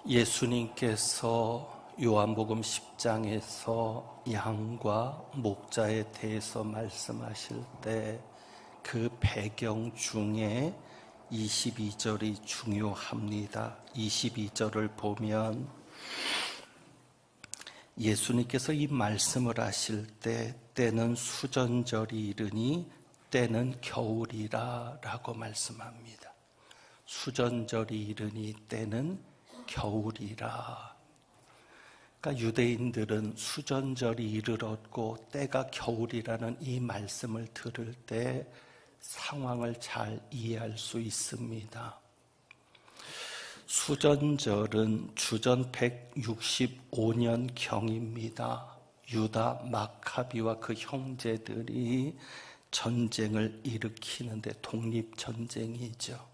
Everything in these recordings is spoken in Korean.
예수님께서 요한복음 10장에서 양과 목자에 대해서 말씀하실 때 그 배경 중에 22절이 중요합니다. 22절을 보면 예수님께서 이 말씀을 하실 때 때는 수전절이 이르니 때는 겨울이라 라고 말씀합니다. 수전절이 이르니 때는 겨울이라. 그러니까 유대인들은 수전절이 이르렀고 때가 겨울이라는 이 말씀을 들을 때 상황을 잘 이해할 수 있습니다. 수전절은 주전 165년경입니다. 유다 마카비와 그 형제들이 전쟁을 일으키는데 독립전쟁이죠.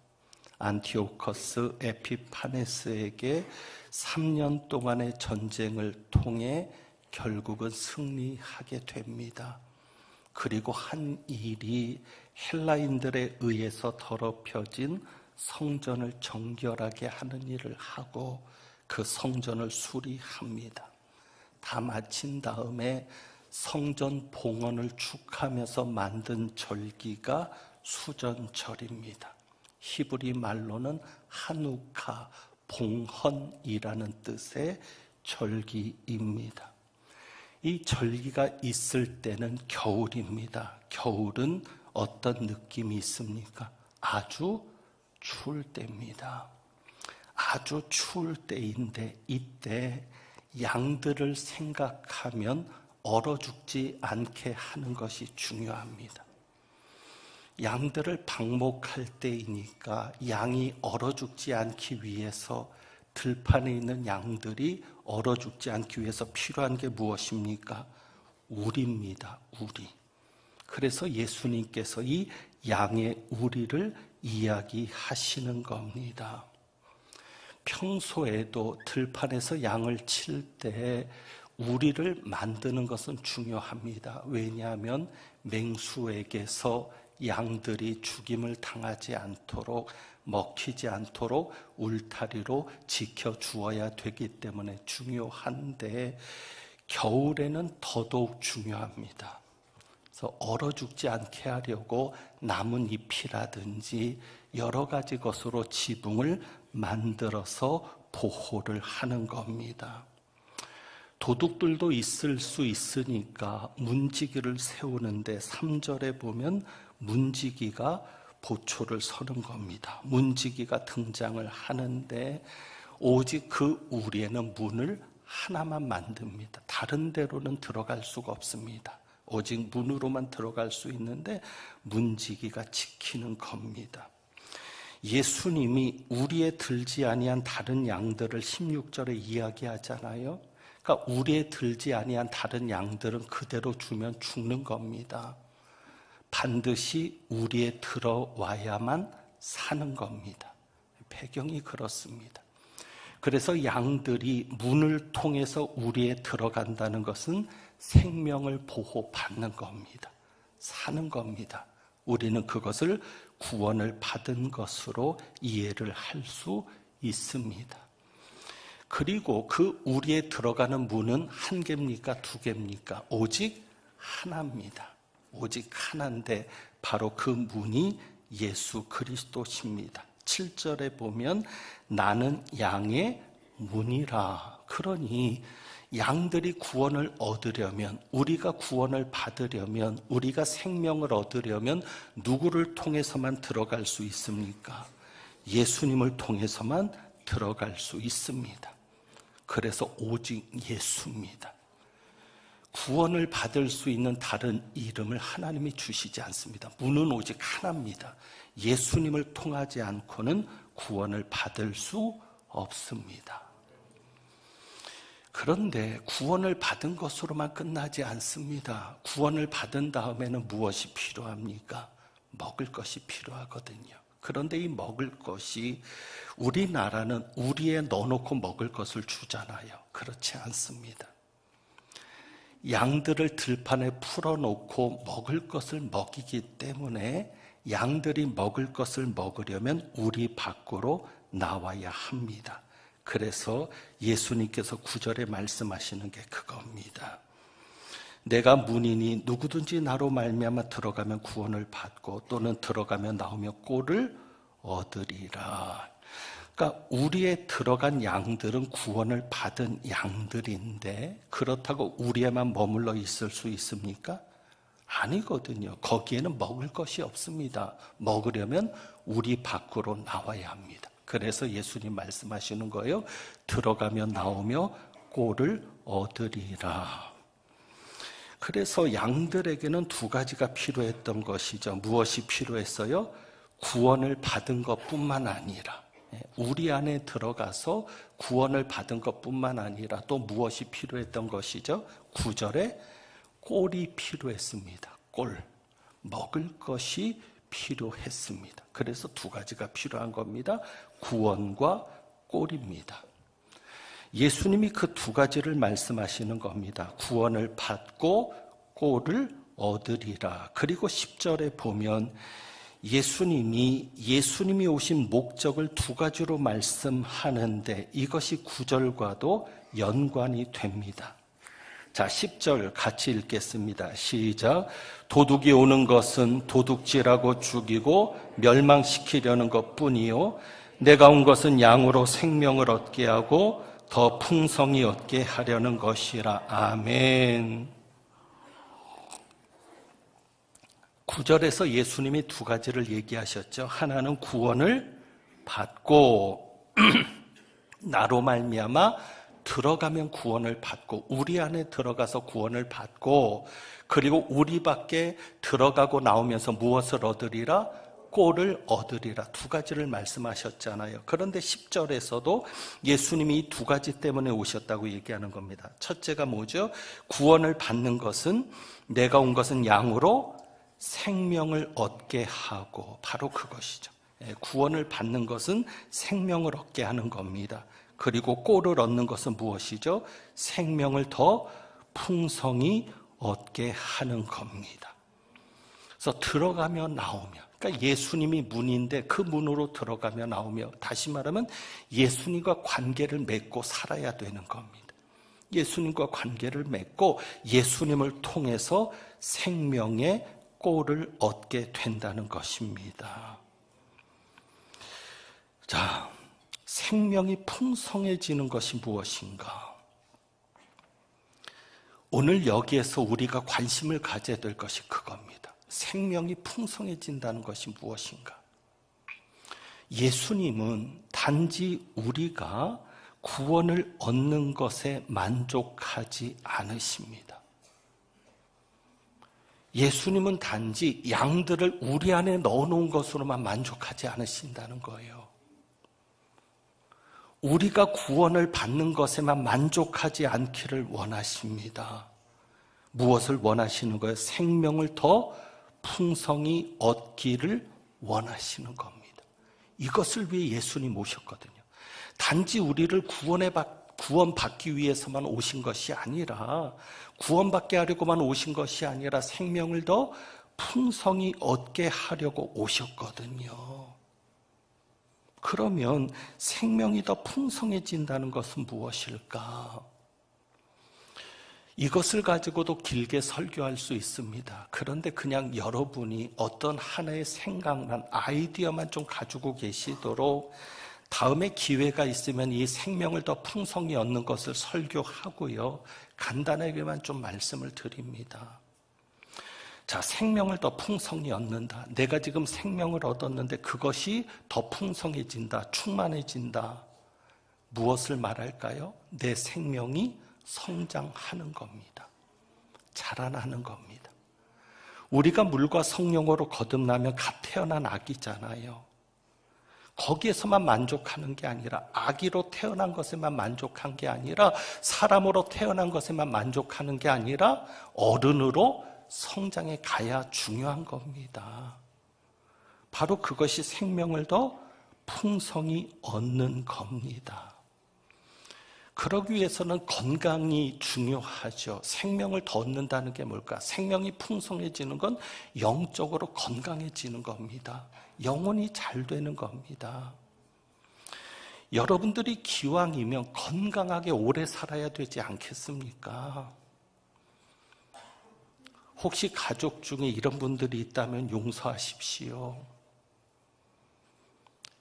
안티오커스 에피파네스에게 3년 동안의 전쟁을 통해 결국은 승리하게 됩니다. 그리고 한 일이 헬라인들에 의해서 더럽혀진 성전을 정결하게 하는 일을 하고 그 성전을 수리합니다. 다 마친 다음에 성전 봉헌을 축하하면서 만든 절기가 수전절입니다. 히브리 말로는 하누카, 봉헌이라는 뜻의 절기입니다. 이 절기가 있을 때는 겨울입니다. 겨울은 어떤 느낌이 있습니까? 아주 추울 때입니다. 아주 추울 때인데 이때 양들을 생각하면 얼어 죽지 않게 하는 것이 중요합니다. 양들을 방목할 때이니까 양이 얼어 죽지 않기 위해서 들판에 있는 양들이 얼어 죽지 않기 위해서 필요한 게 무엇입니까? 우리입니다. 우리. 그래서 예수님께서 이 양의 우리를 이야기하시는 겁니다. 평소에도 들판에서 양을 칠 때 우리를 만드는 것은 중요합니다. 왜냐하면 맹수에게서 양들이 죽임을 당하지 않도록, 먹히지 않도록 울타리로 지켜주어야 되기 때문에 중요한데 겨울에는 더더욱 중요합니다. 그래서 얼어 죽지 않게 하려고 나뭇잎이라든지 여러 가지 것으로 지붕을 만들어서 보호를 하는 겁니다. 도둑들도 있을 수 있으니까 문지기를 세우는데 3절에 보면 문지기가 보초를 서는 겁니다. 문지기가 등장을 하는데 오직 그 우리에는 문을 하나만 만듭니다. 다른 데로는 들어갈 수가 없습니다. 오직 문으로만 들어갈 수 있는데 문지기가 지키는 겁니다. 예수님이 우리에 들지 아니한 다른 양들을 16절에 이야기하잖아요. 그러니까 우리에 들지 아니한 다른 양들은 그대로 주면 죽는 겁니다. 반드시 우리에 들어와야만 사는 겁니다. 배경이 그렇습니다. 그래서 양들이 문을 통해서 우리에 들어간다는 것은 생명을 보호받는 겁니다. 사는 겁니다. 우리는 그것을 구원을 받은 것으로 이해를 할 수 있습니다. 그리고 그 우리에 들어가는 문은 한 개입니까? 두 개입니까? 오직 하나입니다. 오직 하나인데 바로 그 문이 예수 그리스도십니다. 7절에 보면 나는 양의 문이라. 그러니 양들이 구원을 얻으려면, 우리가 구원을 받으려면, 우리가 생명을 얻으려면 누구를 통해서만 들어갈 수 있습니까? 예수님을 통해서만 들어갈 수 있습니다. 그래서 오직 예수입니다. 구원을 받을 수 있는 다른 이름을 하나님이 주시지 않습니다. 문은 오직 하나입니다. 예수님을 통하지 않고는 구원을 받을 수 없습니다. 그런데 구원을 받은 것으로만 끝나지 않습니다. 구원을 받은 다음에는 무엇이 필요합니까? 먹을 것이 필요하거든요. 그런데 이 먹을 것이 우리나라는 우리에 넣어놓고 먹을 것을 주잖아요. 그렇지 않습니다. 양들을 들판에 풀어놓고 먹을 것을 먹이기 때문에 양들이 먹을 것을 먹으려면 우리 밖으로 나와야 합니다. 그래서 예수님께서 9절에 말씀하시는 게 그겁니다. 내가 문이니 누구든지 나로 말미암아 들어가면 구원을 받고 또는 들어가면 나오며 꼴을 얻으리라. 그러니까 우리의 들어간 양들은 구원을 받은 양들인데 그렇다고 우리에만 머물러 있을 수 있습니까? 아니거든요. 거기에는 먹을 것이 없습니다. 먹으려면 우리 밖으로 나와야 합니다. 그래서 예수님 말씀하시는 거예요. 들어가며 나오며 꼴을 얻으리라. 그래서 양들에게는 두 가지가 필요했던 것이죠. 무엇이 필요했어요? 구원을 받은 것뿐만 아니라 우리 안에 들어가서 구원을 받은 것뿐만 아니라 또 무엇이 필요했던 것이죠? 9절에 꼴이 필요했습니다. 꼴, 먹을 것이 필요했습니다. 그래서 두 가지가 필요한 겁니다. 구원과 꼴입니다. 예수님이 그 두 가지를 말씀하시는 겁니다. 구원을 받고 꼴을 얻으리라. 그리고 10절에 보면 예수님이 오신 목적을 두 가지로 말씀하는데 이것이 9절과도 연관이 됩니다. 자, 10절 같이 읽겠습니다. 시작. 도둑이 오는 것은 도둑질하고 죽이고 멸망시키려는 것뿐이요 내가 온 것은 양으로 생명을 얻게 하고 더 풍성히 얻게 하려는 것이라. 아멘. 9절에서 예수님이 두 가지를 얘기하셨죠. 하나는 구원을 받고 나로 말미암아 들어가면 구원을 받고 우리 안에 들어가서 구원을 받고 그리고 우리 밖에 들어가고 나오면서 무엇을 얻으리라? 꼴을 얻으리라. 두 가지를 말씀하셨잖아요. 그런데 10절에서도 예수님이 이 두 가지 때문에 오셨다고 얘기하는 겁니다. 첫째가 뭐죠? 구원을 받는 것은 내가 온 것은 양으로 생명을 얻게 하고 바로 그것이죠. 구원을 받는 것은 생명을 얻게 하는 겁니다. 그리고 꼴을 얻는 것은 무엇이죠? 생명을 더 풍성히 얻게 하는 겁니다. 그래서 들어가며 나오며 그러니까 예수님이 문인데 그 문으로 들어가며 나오며 다시 말하면 예수님과 관계를 맺고 살아야 되는 겁니다. 예수님과 관계를 맺고 예수님을 통해서 생명의 꼴을 얻게 된다는 것입니다. 자, 생명이 풍성해지는 것이 무엇인가? 오늘 여기에서 우리가 관심을 가져야 될 것이 그겁니다. 생명이 풍성해진다는 것이 무엇인가? 예수님은 단지 우리가 구원을 얻는 것에 만족하지 않으십니다. 예수님은 단지 양들을 우리 안에 넣어놓은 것으로만 만족하지 않으신다는 거예요. 우리가 구원을 받는 것에만 만족하지 않기를 원하십니다. 무엇을 원하시는 거예요? 생명을 더 풍성히 얻기를 원하시는 겁니다. 이것을 위해 예수님 오셨거든요. 단지 우리를 구원받기 위해서만 오신 것이 아니라 구원받게 하려고만 오신 것이 아니라 생명을 더 풍성히 얻게 하려고 오셨거든요. 그러면 생명이 더 풍성해진다는 것은 무엇일까? 이것을 가지고도 길게 설교할 수 있습니다. 그런데 그냥 여러분이 어떤 하나의 생각난 아이디어만 좀 가지고 계시도록 다음에 기회가 있으면 이 생명을 더 풍성히 얻는 것을 설교하고요. 간단하게만 좀 말씀을 드립니다. 자, 생명을 더 풍성히 얻는다. 내가 지금 생명을 얻었는데 그것이 더 풍성해진다. 충만해진다. 무엇을 말할까요? 내 생명이 성장하는 겁니다. 자라나는 겁니다. 우리가 물과 성령으로 거듭나면 갓 태어난 아기잖아요. 거기에서만 만족하는 게 아니라 아기로 태어난 것에만 만족한 게 아니라 사람으로 태어난 것에만 만족하는 게 아니라 어른으로 성장해 가야 중요한 겁니다. 바로 그것이 생명을 더 풍성히 얻는 겁니다. 그러기 위해서는 건강이 중요하죠. 생명을 더 얻는다는 게 뭘까? 생명이 풍성해지는 건 영적으로 건강해지는 겁니다. 영혼이 잘 되는 겁니다. 여러분들이 기왕이면 건강하게 오래 살아야 되지 않겠습니까? 혹시 가족 중에 이런 분들이 있다면 용서하십시오.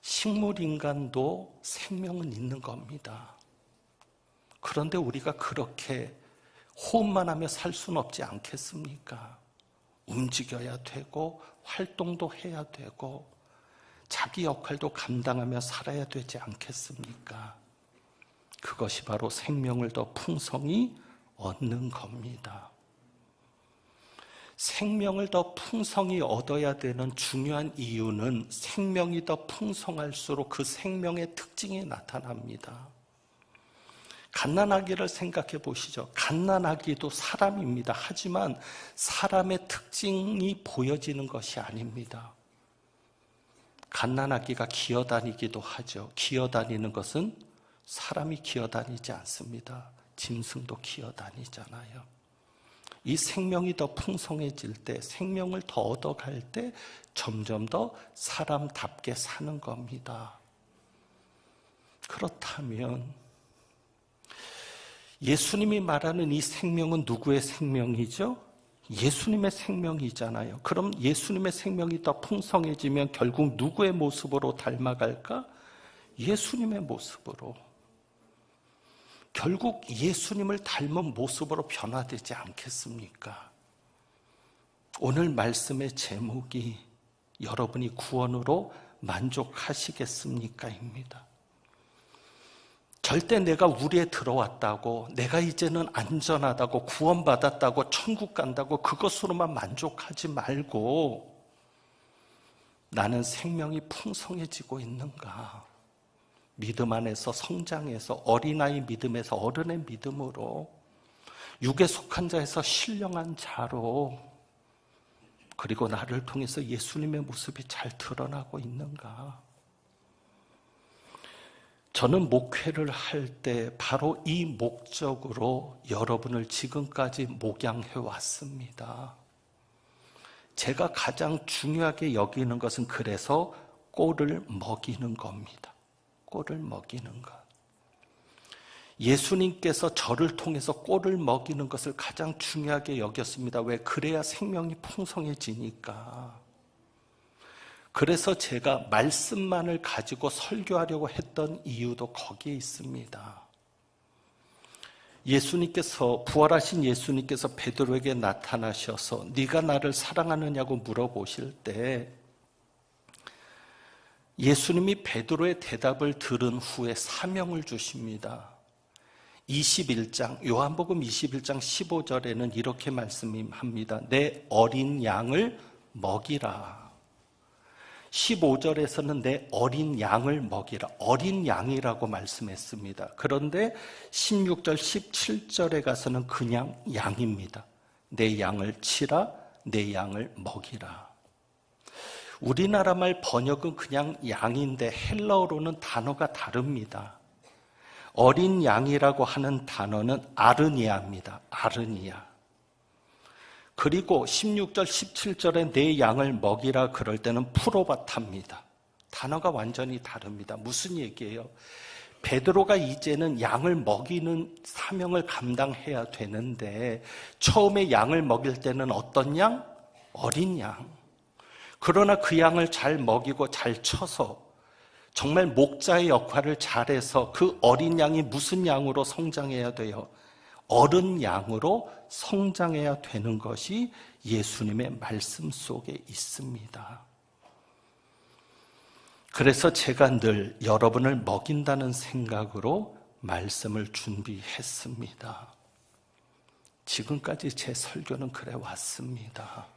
식물인간도 생명은 있는 겁니다. 그런데 우리가 그렇게 호흡만 하며 살 수는 없지 않겠습니까? 움직여야 되고 활동도 해야 되고 자기 역할도 감당하며 살아야 되지 않겠습니까? 그것이 바로 생명을 더 풍성히 얻는 겁니다. 생명을 더 풍성히 얻어야 되는 중요한 이유는 생명이 더 풍성할수록 그 생명의 특징이 나타납니다. 갓난아기를 생각해 보시죠. 갓난아기도 사람입니다. 하지만 사람의 특징이 보여지는 것이 아닙니다. 갓난아기가 기어다니기도 하죠. 기어다니는 것은 사람이 기어다니지 않습니다. 짐승도 기어다니잖아요. 이 생명이 더 풍성해질 때, 생명을 더 얻어갈 때 점점 더 사람답게 사는 겁니다. 그렇다면 예수님이 말하는 이 생명은 누구의 생명이죠? 예수님의 생명이잖아요. 그럼 예수님의 생명이 더 풍성해지면 결국 누구의 모습으로 닮아갈까? 예수님의 모습으로. 결국 예수님을 닮은 모습으로 변화되지 않겠습니까? 오늘 말씀의 제목이 여러분이 구원으로 만족하시겠습니까? 입니다. 절대 내가 우리에 들어왔다고, 내가 이제는 안전하다고, 구원받았다고, 천국 간다고 그것으로만 만족하지 말고 나는 생명이 풍성해지고 있는가? 믿음 안에서 성장해서 어린아이 믿음에서 어른의 믿음으로, 육에 속한 자에서 신령한 자로, 그리고 나를 통해서 예수님의 모습이 잘 드러나고 있는가? 저는 목회를 할 때 바로 이 목적으로 여러분을 지금까지 목양해 왔습니다. 제가 가장 중요하게 여기는 것은 그래서 꼴을 먹이는 겁니다. 꼴을 먹이는 것. 예수님께서 저를 통해서 꼴을 먹이는 것을 가장 중요하게 여겼습니다. 왜? 그래야 생명이 풍성해지니까. 그래서 제가 말씀만을 가지고 설교하려고 했던 이유도 거기에 있습니다. 예수님께서, 부활하신 예수님께서 베드로에게 나타나셔서 네가 나를 사랑하느냐고 물어보실 때 예수님이 베드로의 대답을 들은 후에 사명을 주십니다. 21장, 요한복음 21장 15절에는 이렇게 말씀합니다. 내 어린 양을 먹이라. 15절에서는 내 어린 양을 먹이라. 어린 양이라고 말씀했습니다. 그런데 16절, 17절에 가서는 그냥 양입니다. 내 양을 치라, 내 양을 먹이라. 우리나라 말 번역은 그냥 양인데 헬라어로는 단어가 다릅니다. 어린 양이라고 하는 단어는 아르니아입니다. 아르니아. 그리고 16절, 17절에 내 양을 먹이라 그럴 때는 프로바타입니다. 단어가 완전히 다릅니다. 무슨 얘기예요? 베드로가 이제는 양을 먹이는 사명을 감당해야 되는데 처음에 양을 먹일 때는 어떤 양? 어린 양. 그러나 그 양을 잘 먹이고 잘 쳐서 정말 목자의 역할을 잘해서 그 어린 양이 무슨 양으로 성장해야 돼요? 어른 양으로 성장해야 되는 것이 예수님의 말씀 속에 있습니다. 그래서 제가 늘 여러분을 먹인다는 생각으로 말씀을 준비했습니다. 지금까지 제 설교는 그래 왔습니다.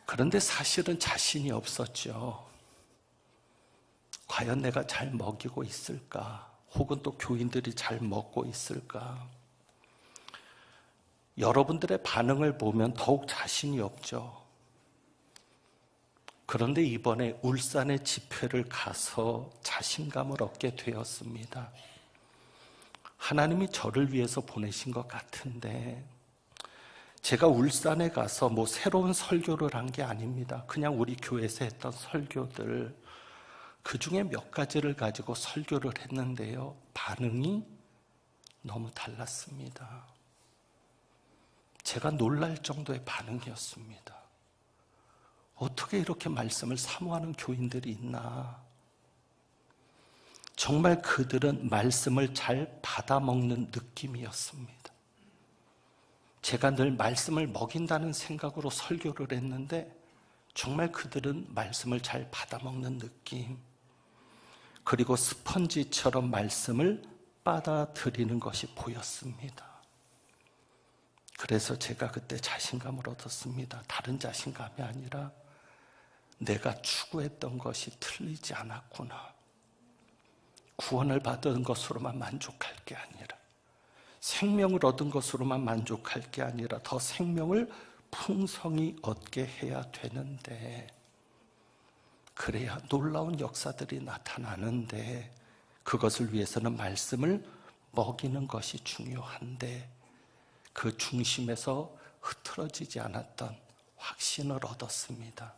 그런데 사실은 자신이 없었죠. 과연 내가 잘 먹이고 있을까? 혹은 또 교인들이 잘 먹고 있을까? 여러분들의 반응을 보면 더욱 자신이 없죠. 그런데 이번에 울산의 집회를 가서 자신감을 얻게 되었습니다. 하나님이 저를 위해서 보내신 것 같은데 제가 울산에 가서 새로운 설교를 한 게 아닙니다. 그냥 우리 교회에서 했던 설교들, 그 중에 몇 가지를 가지고 설교를 했는데요. 반응이 너무 달랐습니다. 제가 놀랄 정도의 반응이었습니다. 어떻게 이렇게 말씀을 사모하는 교인들이 있나? 정말 그들은 말씀을 잘 받아먹는 느낌이었습니다. 제가 늘 말씀을 먹인다는 생각으로 설교를 했는데 정말 그들은 말씀을 잘 받아먹는 느낌, 그리고 스펀지처럼 말씀을 빨아들이는 것이 보였습니다. 그래서 제가 그때 자신감을 얻었습니다. 다른 자신감이 아니라 내가 추구했던 것이 틀리지 않았구나. 구원을 받은 것으로만 만족할 게 아니라, 생명을 얻은 것으로만 만족할 게 아니라 더 생명을 풍성히 얻게 해야 되는데, 그래야 놀라운 역사들이 나타나는데, 그것을 위해서는 말씀을 먹이는 것이 중요한데, 그 중심에서 흐트러지지 않았던 확신을 얻었습니다.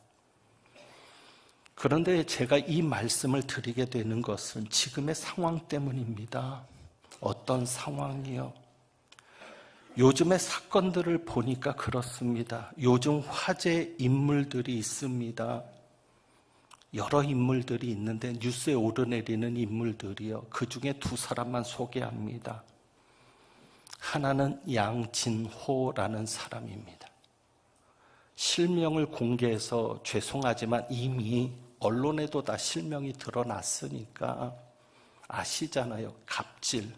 그런데 제가 이 말씀을 드리게 되는 것은 지금의 상황 때문입니다. 어떤 상황이요? 요즘의 사건들을 보니까 그렇습니다. 요즘 화제 인물들이 있습니다. 여러 인물들이 있는데 뉴스에 오르내리는 인물들이요. 그 중에 두 사람만 소개합니다. 하나는 양진호라는 사람입니다. 실명을 공개해서 죄송하지만 이미 언론에도 다 실명이 드러났으니까 아시잖아요. 갑질.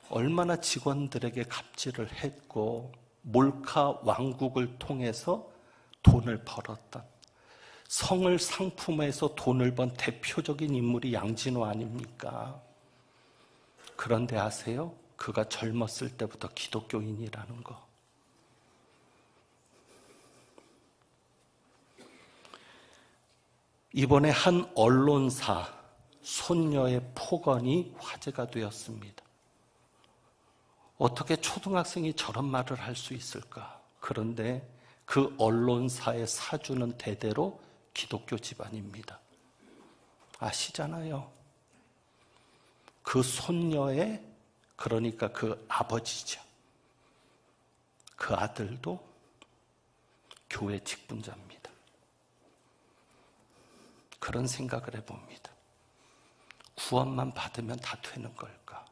얼마나 직원들에게 갑질을 했고 몰카 왕국을 통해서 돈을 벌었던, 성을 상품화해서 돈을 번 대표적인 인물이 양진호 아닙니까? 그런데 아세요? 그가 젊었을 때부터 기독교인이라는 거. 이번에 한 언론사 손녀의 폭언이 화제가 되었습니다. 어떻게 초등학생이 저런 말을 할 수 있을까? 그런데 그 언론사의 사주는 대대로 기독교 집안입니다. 아시잖아요. 그 손녀의, 그러니까 그 아버지죠. 그 아들도 교회 직분자입니다. 그런 생각을 해봅니다. 구원만 받으면 다 되는 걸까?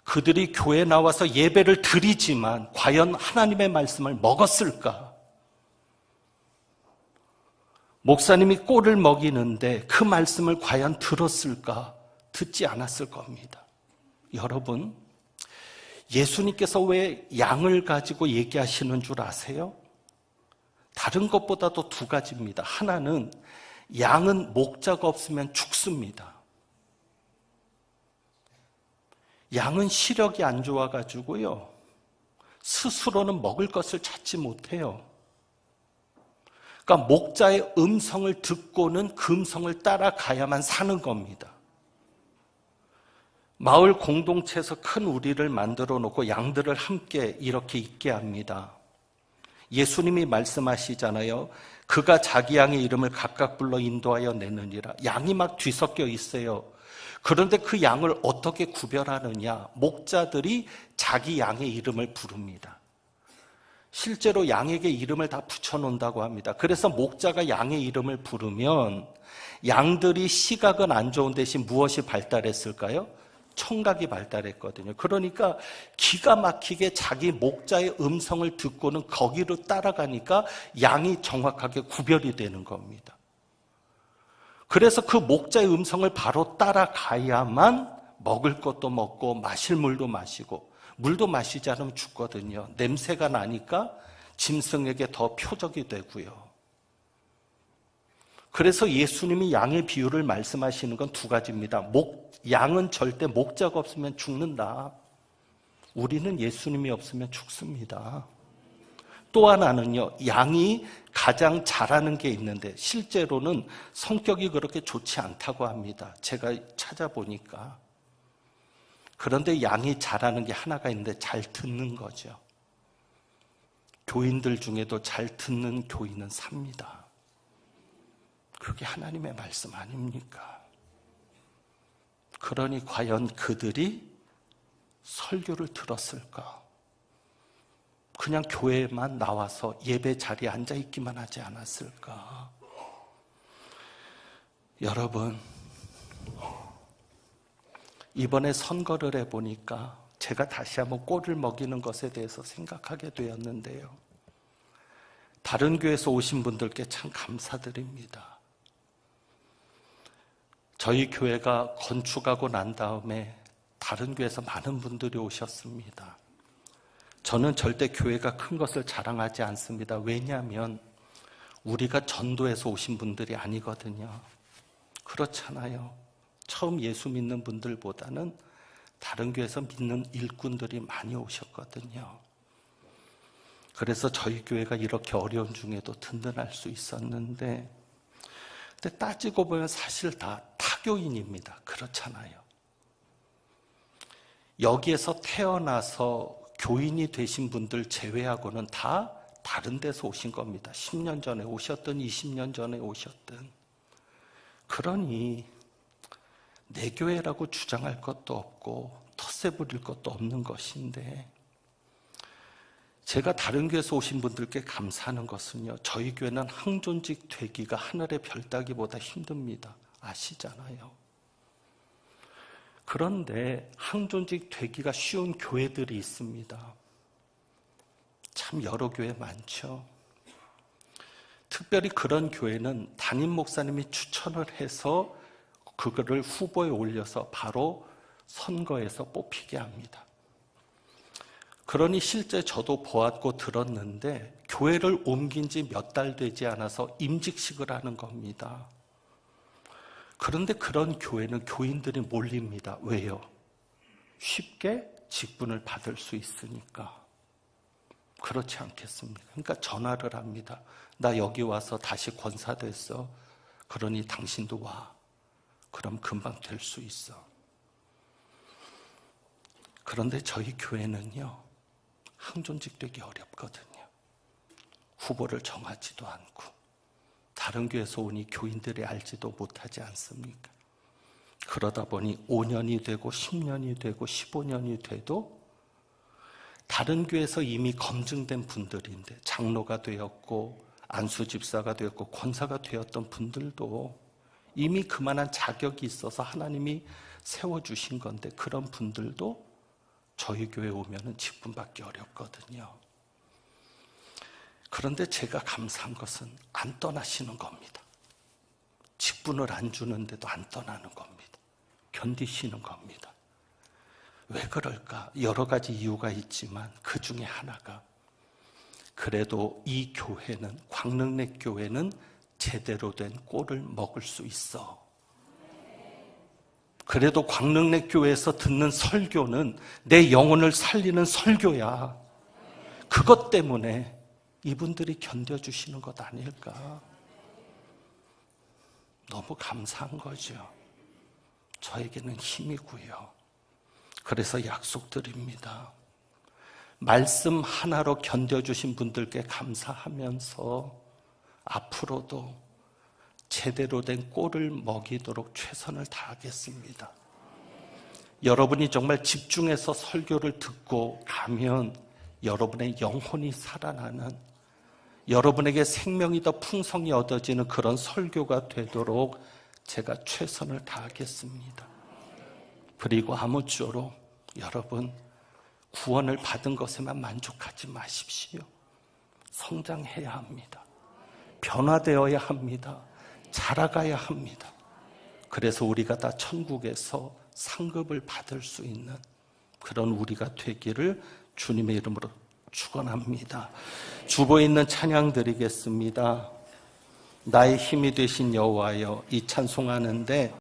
그들이 교회에 나와서 예배를 드리지만 과연 하나님의 말씀을 먹었을까? 목사님이 꼴을 먹이는데 그 말씀을 과연 들었을까? 듣지 않았을 겁니다. 여러분, 예수님께서 왜 양을 가지고 얘기하시는 줄 아세요? 다른 것보다도 두 가지입니다. 하나는 양은 목자가 없으면 죽습니다. 양은 시력이 안 좋아가지고요, 스스로는 먹을 것을 찾지 못해요. 그러니까 목자의 음성을 듣고는 그 음성을 따라가야만 사는 겁니다. 마을 공동체에서 큰 우리를 만들어 놓고 양들을 함께 이렇게 있게 합니다. 예수님이 말씀하시잖아요. 그가 자기 양의 이름을 각각 불러 인도하여 내느니라. 양이 막 뒤섞여 있어요. 그런데 그 양을 어떻게 구별하느냐? 목자들이 자기 양의 이름을 부릅니다. 실제로 양에게 이름을 다 붙여놓는다고 합니다. 그래서 목자가 양의 이름을 부르면 양들이 시각은 안 좋은 대신 무엇이 발달했을까요? 청각이 발달했거든요. 그러니까 기가 막히게 자기 목자의 음성을 듣고는 거기로 따라가니까 양이 정확하게 구별이 되는 겁니다. 그래서 그 목자의 음성을 바로 따라가야만 먹을 것도 먹고 마실 물도 마시고, 물도 마시지 않으면 죽거든요. 냄새가 나니까 짐승에게 더 표적이 되고요. 그래서 예수님이 양의 비유를 말씀하시는 건 두 가지입니다. 양은 절대 목자가 없으면 죽는다. 우리는 예수님이 없으면 죽습니다. 또 하나는요, 양이 가장 잘하는 게 있는데 실제로는 성격이 그렇게 좋지 않다고 합니다. 제가 찾아보니까. 그런데 양이 잘하는 게 하나가 있는데 잘 듣는 거죠. 교인들 중에도 잘 듣는 교인은 삽니다. 그게 하나님의 말씀 아닙니까? 그러니 과연 그들이 설교를 들었을까? 그냥 교회만 나와서 예배 자리에 앉아있기만 하지 않았을까? 여러분, 이번에 선거를 해보니까 제가 다시 한번 꼴을 먹이는 것에 대해서 생각하게 되었는데요. 다른 교회에서 오신 분들께 참 감사드립니다. 저희 교회가 건축하고 난 다음에 다른 교회에서 많은 분들이 오셨습니다. 저는 절대 교회가 큰 것을 자랑하지 않습니다. 왜냐하면 우리가 전도해서 오신 분들이 아니거든요. 그렇잖아요. 처음 예수 믿는 분들보다는 다른 교회에서 믿는 일꾼들이 많이 오셨거든요. 그래서 저희 교회가 이렇게 어려운 중에도 든든할 수 있었는데, 근데 따지고 보면 사실 다 타교인입니다. 그렇잖아요. 여기에서 태어나서 교인이 되신 분들 제외하고는 다 다른 데서 오신 겁니다. 10년 전에 오셨든 20년 전에 오셨든. 그러니 내 교회라고 주장할 것도 없고 텃세 부릴 것도 없는 것인데, 제가 다른 교회에서 오신 분들께 감사하는 것은요, 저희 교회는 항존직 되기가 하늘의 별 따기보다 힘듭니다. 아시잖아요. 그런데 항존직 되기가 쉬운 교회들이 있습니다. 참 여러 교회 많죠. 특별히 그런 교회는 담임 목사님이 추천을 해서 그거를 후보에 올려서 바로 선거에서 뽑히게 합니다. 그러니 실제 저도 보았고 들었는데 교회를 옮긴 지 몇 달 되지 않아서 임직식을 하는 겁니다. 그런데 그런 교회는 교인들이 몰립니다. 왜요? 쉽게 직분을 받을 수 있으니까. 그렇지 않겠습니까? 그러니까 전화를 합니다. 나 여기 와서 다시 권사됐어. 그러니 당신도 와. 그럼 금방 될 수 있어. 그런데 저희 교회는요, 항존직 되기 어렵거든요. 후보를 정하지도 않고 다른 교회에서 오니 교인들이 알지도 못하지 않습니까? 그러다 보니 5년이 되고 10년이 되고 15년이 돼도 다른 교회에서 이미 검증된 분들인데, 장로가 되었고 안수집사가 되었고 권사가 되었던 분들도 이미 그만한 자격이 있어서 하나님이 세워주신 건데, 그런 분들도 저희 교회 오면은 직분받기 어렵거든요. 그런데 제가 감사한 것은 안 떠나시는 겁니다. 직분을 안 주는데도 안 떠나는 겁니다. 견디시는 겁니다. 왜 그럴까? 여러 가지 이유가 있지만 그 중에 하나가, 그래도 이 교회는, 광릉내 교회는 제대로 된 꼴을 먹을 수 있어. 그래도 광릉내 교회에서 듣는 설교는 내 영혼을 살리는 설교야. 그것 때문에 이분들이 견뎌주시는 것 아닐까? 너무 감사한 거죠. 저에게는 힘이고요. 그래서 약속드립니다. 말씀 하나로 견뎌주신 분들께 감사하면서 앞으로도 제대로 된 꼴을 먹이도록 최선을 다하겠습니다. 여러분이 정말 집중해서 설교를 듣고 가면 여러분의 영혼이 살아나는, 여러분에게 생명이 더 풍성히 얻어지는 그런 설교가 되도록 제가 최선을 다하겠습니다. 그리고 아무쪼록 여러분, 구원을 받은 것에만 만족하지 마십시오. 성장해야 합니다. 변화되어야 합니다. 자라가야 합니다. 그래서 우리가 다 천국에서 상급을 받을 수 있는 그런 우리가 되기를 주님의 이름으로 축원합니다. 주보에 있는 찬양 드리겠습니다. 나의 힘이 되신 여호와여, 이 찬송하는데